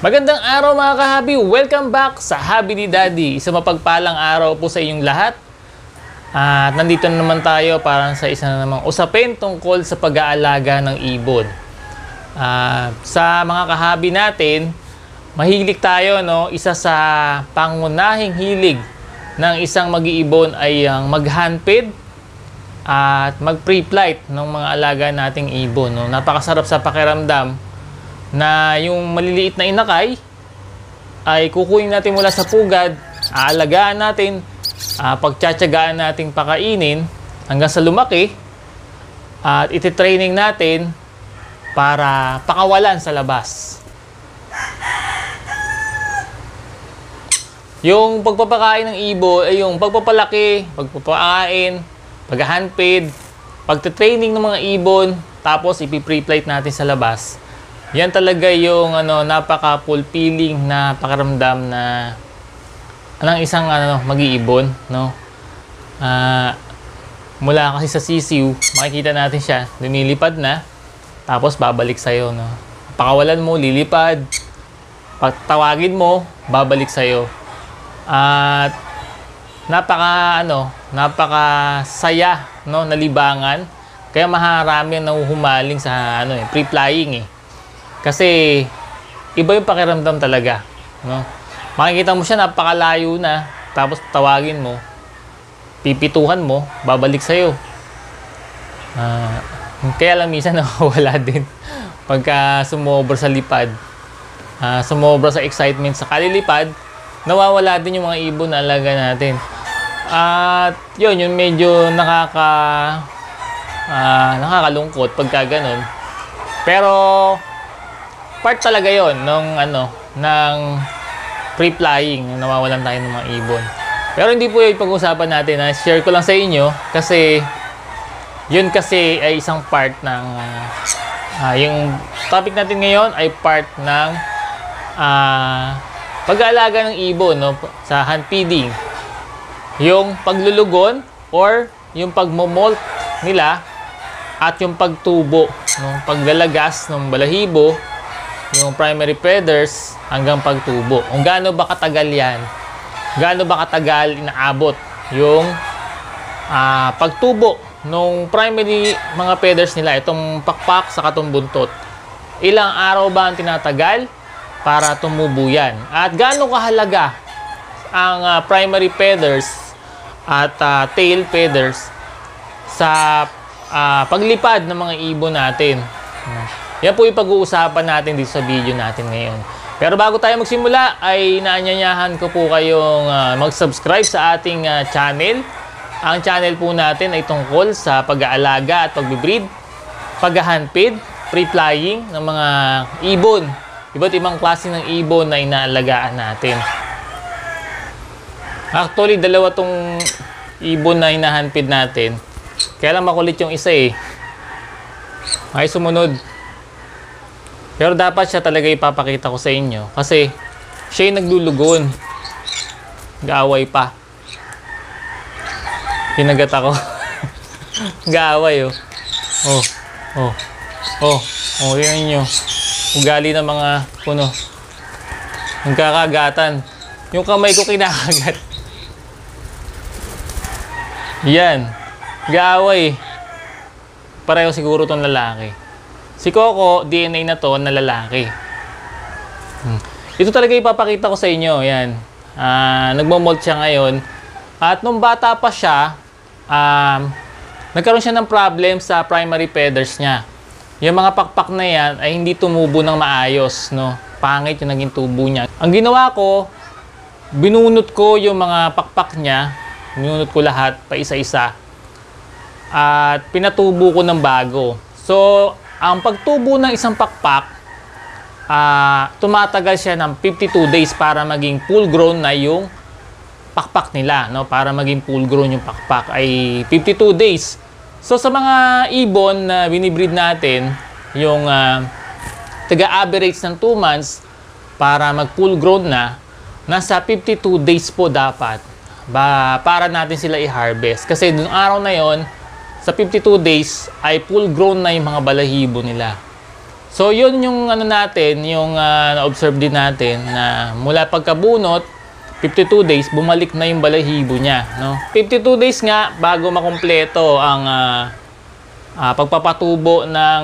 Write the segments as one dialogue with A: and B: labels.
A: Magandang araw mga kahabi! Welcome back sa Habi ni Daddy. Isa mapagpalang araw po sa inyong lahat. At nandito na naman tayo para sa isa na namang usapin tungkol sa pag-aalaga ng ibon. Sa mga kahabi natin, mahilig tayo, no? Isa sa pangunahing hilig ng isang mag-iibon ay ang mag-handfeed at mag-pre-flight ng mga alaga nating ibon, no? Napakasarap sa pakiramdam na yung maliliit na inakay ay kukunin natin mula sa pugad, aalagaan natin, pagtsatsagaan nating pakainin hanggang sa lumaki at ititraining natin para pakawalan sa labas. Yung pagpapakain ng ibon ay yung pagpapalaki, pagpapakain, pag-handfeed, pagtitraining ng mga ibon, tapos ipi-pre-flight natin sa labas. Yan talaga yung napaka-fulfilling na pakiramdam na ng isang mag-iibon, no? Mula kasi sa sisiw, makikita natin siya, lumilipad na, tapos babalik sa'yo, no? Pakawalan mo, lilipad, pagtawagin mo, babalik sa'yo. At napaka saya, no, nalibangan. Kaya maharami ang nahuhumaling sa pre-flying, eh. Kasi iba yung pakiramdam talaga, no? Makikita mo siya napakalayo na, tapos tawagin mo, pipituhan mo, babalik sa'yo. Kaya lang minsan nawawala din pagka sumobra sa lipad, sumobra sa excitement sa kalilipad, nawawala din yung mga ibon na alaga natin. At yun medyo nakakalungkot pagka ganun. Pero part talaga yon ng pre-flying, nawawalan tayo ng mga ibon. Pero hindi po yung pag-usapan natin, share ko lang sa inyo kasi yun kasi ay isang part ng yung topic natin ngayon ay part ng pag-aalaga ng ibon, no, sa hand feeding. Yung paglulugon or yung pagmomolt nila at yung pagtubo, no, paglalagas ng balahibo, yung primary feathers hanggang pagtubo. Kung gaano ba katagal yan, gaano ba katagal inaabot yung pagtubo nung primary mga feathers nila, itong pakpak sa katong buntot. Ilang araw ba ang tinatagal para tumubo yan? At gaano kahalaga ang primary feathers at tail feathers sa paglipad ng mga ibon natin? Yan po yung pag-uusapan natin dito sa video natin ngayon. Pero bago tayo magsimula, ay inaanyayahan ko po kayong mag-subscribe sa ating channel. Ang channel po natin ay tungkol sa pag-aalaga at pag-breed, pag-handfeed, pre-flying ng mga ibon. Iba't ibang klase ng ibon na inaalagaan natin. Actually, dalawa tong ibon na hinahandfeed natin. Kaya lang makulit yung isa, eh. Ay sumunod. Pero dapat siya talaga ipapakita ko sa inyo kasi siya yung naglulugon. Gaaway pa. Kinagat ako. Gaaway, oh. Yan nyo. Ugali ng mga puno. Nagkakagatan. Yung kamay ko kinakagat. Yan. Gaaway. Pareho siguro tong lalaki. Si Coco, DNA na to na lalaki. Ito talaga ipapakita ko sa inyo. Yan. Nagmamolt siya ngayon. At nung bata pa siya, nagkaroon siya ng problem sa primary feathers niya. Yung mga pakpak na yan ay hindi tumubo ng maayos, no? Pangit yung naging tubo niya. Ang ginawa ko, binunot ko yung mga pakpak niya. Binunot ko lahat, pa isa-isa. At pinatubo ko ng bago. So, ang pagtubo ng isang pakpak, tumatagal siya ng 52 days para maging full grown na yung pakpak nila, no? Para maging full grown yung pakpak ay 52 days. So sa mga ibon na binibreed natin, yung taga-average ng 2 months para mag full grown na, nasa 52 days po dapat para natin sila i-harvest. Kasi dun araw na yon, sa 52 days ay full grown na yung mga balahibo nila. So yun yung ano natin, yung na-observe din natin na mula pagkabunot 52 days bumalik na yung balahibo niya, no? 52 days nga bago makumpleto ang pagpapatubo ng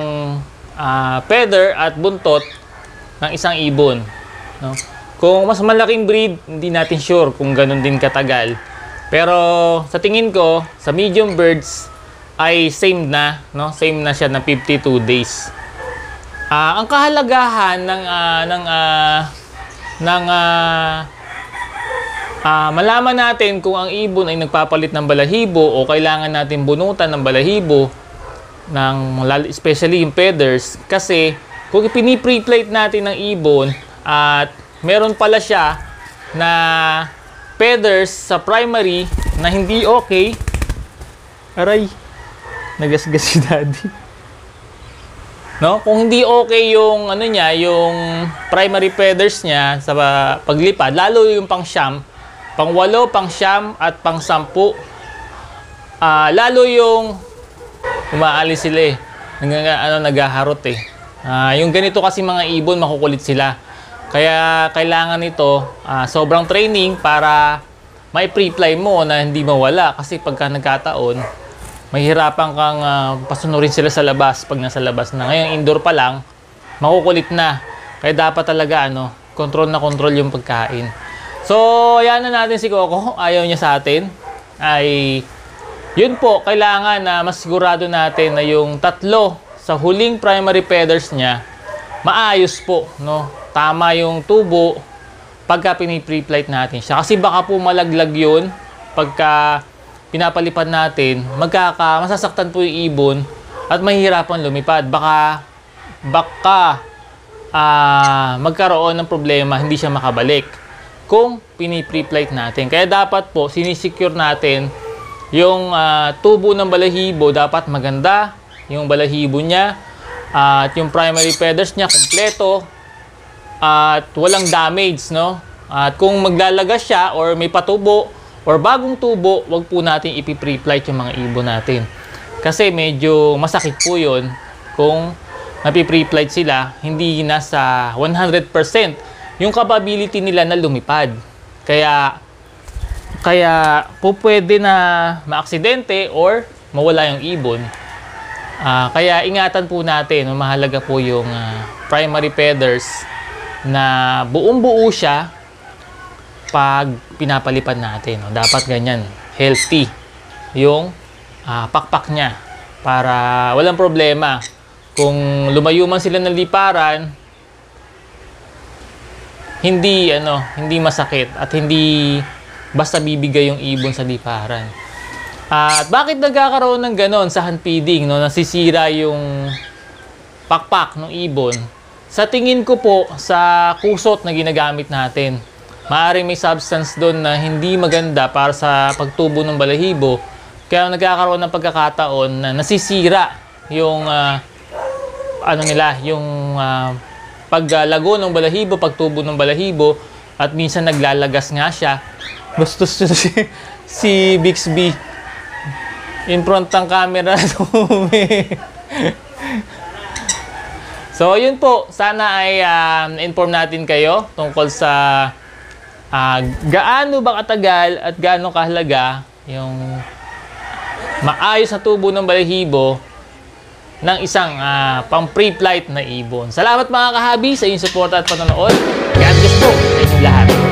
A: feather at buntot ng isang ibon, no? Kung mas malaking breed, hindi natin sure kung ganun din katagal. Pero sa tingin ko, sa medium birds ay same na, no? Same na siya ng 52 days. Ang kahalagahan ng malaman natin kung ang ibon ay nagpapalit ng balahibo o kailangan natin bunutan ng balahibo, especially yung feathers, kasi kung pini-pre-plate natin ng ibon at meron pala siya na feathers sa primary na hindi okay, aray, nagasgas si daddy. No, kung hindi okay yung ano niya, yung primary feathers niya sa paglipad, lalo yung pang-siyam, pang-8, pang-siyam at pang-10, lalo yung umaalis sila naghaharot eh. Yung ganito kasi mga ibon, makukulit sila. Kaya kailangan nito sobrang training para may pre-fly mo na hindi mawala, kasi pagka nagkataon mahihirapan kang pasunurin sila sa labas pag nasa labas na. Ngayon, indoor pa lang, makukulit na. Kaya dapat talaga, control na control yung pagkain. So, ayan na natin si Coco. Ayaw niya sa atin. Ay, yun po, kailangan na mas sigurado natin na yung tatlo sa huling primary feathers niya, maayos po, no? Tama yung tubo pagka pinipre-flight natin siya. Kasi baka po malaglag yun pagka pinapalipad natin, masasaktan po yung ibon at mahihirapan lumipad. Baka magkaroon ng problema, hindi siya makabalik kung pinipre-flight natin. Kaya dapat po, sinisecure natin yung tubo ng balahibo, dapat maganda yung balahibo niya at yung primary feathers niya kompleto at walang damage, no? At kung maglalagas siya or may patubo or bagong tubo, wag po natin ipi-pre-flight yung mga ibon natin. Kasi medyo masakit po yun kung napi-pre-flight sila, hindi nasa 100% yung capability nila na lumipad. Kaya po pwede na maaksidente or mawala yung ibon. Kaya ingatan po natin, mahalaga po yung primary feathers na buong-buo siya pag pinapalipad natin. Dapat ganyan, healthy yung pakpak niya para walang problema. Kung lumayo man sila ng liparan, hindi masakit at hindi basta bibigay yung ibon sa liparan. At bakit nagkakaroon ng ganon sa hand feeding, no? Nasisira yung pakpak ng ibon. Sa tingin ko po, sa kusot na ginagamit natin, maaaring may substance doon na hindi maganda para sa pagtubo ng balahibo. Kaya nagkakaroon ng pagkakataon na nasisira yung paglago ng balahibo, pagtubo ng balahibo, at minsan naglalagas nga siya. Bastos si Bixby. In front ng camera. So, yun po. Sana ay inform natin kayo tungkol sa gaano ba katagal at gaano kahalaga yung maayos na tubo ng balahibo ng isang pang pre-flight na ibon. Salamat mga kahabi sa inyong support at panonood. God bless po sa inyong lahat.